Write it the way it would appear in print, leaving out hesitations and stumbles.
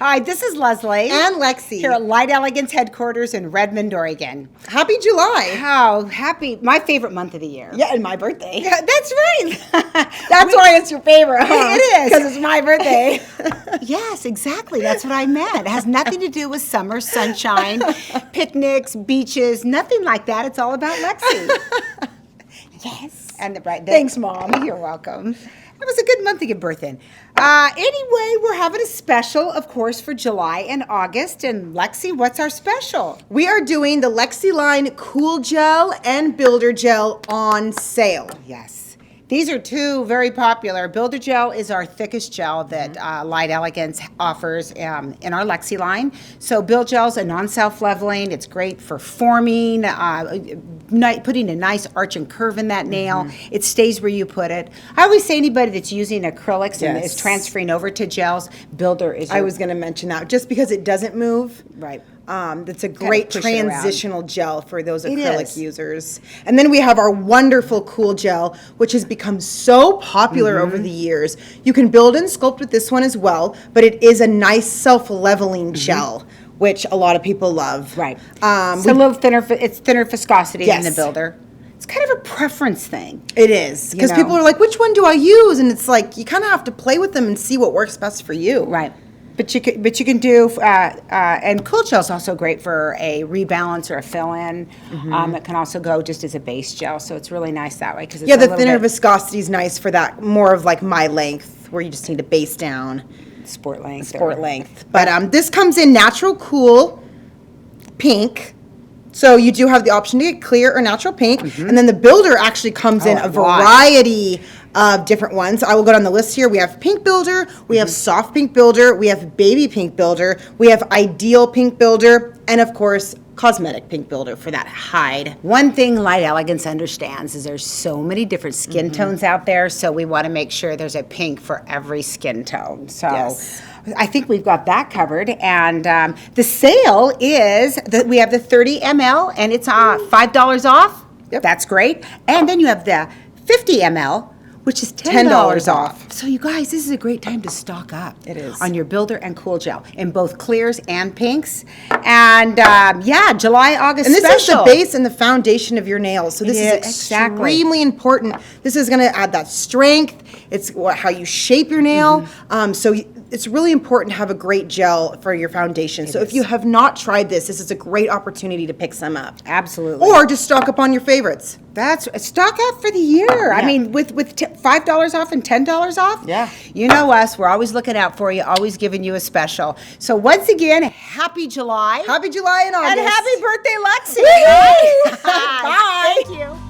Hi, this is Leslie. And Lexy. Here at Light Elegance headquarters in Redmond, Oregon. Happy July. How happy. My favorite month of the year. Yeah, and my birthday. Yeah, that's right. That's why it's your favorite, huh? It is. Because it's my birthday. Yes, exactly. That's what I meant. It has nothing to do with summer, sunshine, picnics, beaches, nothing like that. It's all about Lexy. Yes. And right there. Thanks, Mom. You're welcome. It was a good month to give birth in. Anyway, we're having a special, of course, for July and August. And Lexy, what's our special? We are doing the Lexy line Cool Gel and Builder Gel on sale. Yes. These are two very popular. Builder Gel is our thickest gel that Light Elegance offers in our Lexy line. So Build Gel's a non-self-leveling. It's great for forming, putting a nice arch and curve in that nail. It stays where you put it. I always say anybody that's using acrylics and is transferring over to gels, Builder is I was going to mention that. Just because it doesn't move. Right. That's a great transitional gel for those acrylic is. users. And then we have our wonderful Cool Gel, which has become so popular over the years. You can build and sculpt with this one as well, but it is a nice self-leveling gel, which a lot of people love. Right. It's a little thinner. It's thinner viscosity than the Builder. It's kind of a preference thing. It is. Because people are like, which one do I use? And it's like, you kind of have to play with them and see what works best for you. Right. But you can do, and Cool Gel is also great for a rebalance or a fill-in. It can also go just as a base gel, so it's really nice that way. Cause it's the thinner viscosity is nice for that, more of like my length, where you just need to base down. Sport length. But this comes in natural cool pink. So you do have the option to get clear or natural pink. And then the Builder actually comes in a variety of different ones. I will go down the list here. We have pink Builder, we have soft pink Builder, we have baby pink Builder, we have ideal pink Builder, and of course, cosmetic pink Builder for that hide. One thing Light Elegance understands is there's so many different skin tones out there, so we want to make sure there's a pink for every skin tone. So I think we've got that covered. And the sale is that we have the 30 ml, and it's $5 off. Yep. That's great. And then you have the 50 ml, which is $10 off. So you guys, this is a great time to stock up. It is. On your Builder and Cool Gel in both clears and pinks. And July, August and this special. is the base and the foundation of your nails. So this is exactly. extremely important. This is going to add that strength. It's how you shape your nail. It's really important to have a great gel for your foundation. So if you have not tried this is a great opportunity to pick some up. Absolutely. Or just stock up on your favorites. That's stock up for the year. I mean, with $5 off and $10 off. Yeah. You know us. We're always looking out for you. Always giving you a special. So once again, happy July. Happy July and August. And happy birthday, Lexy. Bye. Thank you.